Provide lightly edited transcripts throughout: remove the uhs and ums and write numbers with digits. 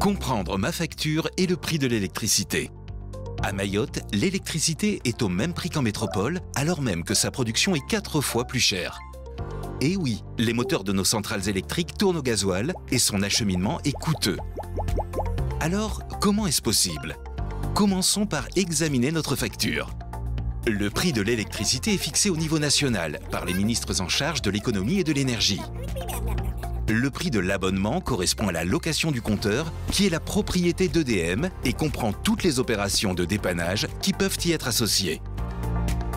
Comprendre ma facture et le prix de l'électricité. À Mayotte, l'électricité est au même prix qu'en métropole, alors même que sa production est 4 fois plus chère. Et oui, les moteurs de nos centrales électriques tournent au gasoil et son acheminement est coûteux. Alors, comment est-ce possible? Commençons par examiner notre facture. Le prix de l'électricité est fixé au niveau national par les ministres en charge de l'économie et de l'énergie. Le prix de l'abonnement correspond à la location du compteur, qui est la propriété d'EDM et comprend toutes les opérations de dépannage qui peuvent y être associées.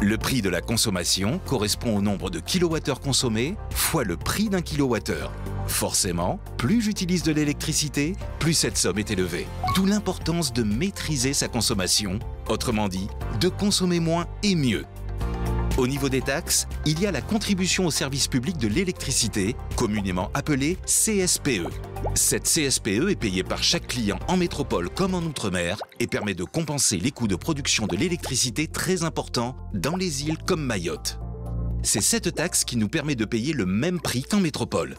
Le prix de la consommation correspond au nombre de kilowattheures consommés fois le prix d'un kilowattheure. Forcément, plus j'utilise de l'électricité, plus cette somme est élevée. D'où l'importance de maîtriser sa consommation, autrement dit, de consommer moins et mieux. Au niveau des taxes, il y a la contribution au service public de l'électricité, communément appelée CSPE. Cette CSPE est payée par chaque client en métropole comme en Outre-mer et permet de compenser les coûts de production de l'électricité très importants dans les îles comme Mayotte. C'est cette taxe qui nous permet de payer le même prix qu'en métropole.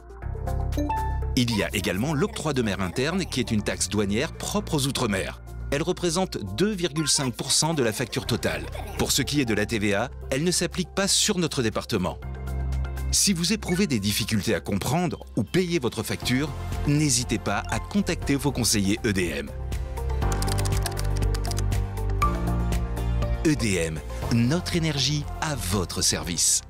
Il y a également l'octroi de mer interne qui est une taxe douanière propre aux Outre-mer. Elle représente 2,5% de la facture totale. Pour ce qui est de la TVA, elle ne s'applique pas sur notre département. Si vous éprouvez des difficultés à comprendre ou payer votre facture, n'hésitez pas à contacter vos conseillers EDM. EDM, notre énergie à votre service.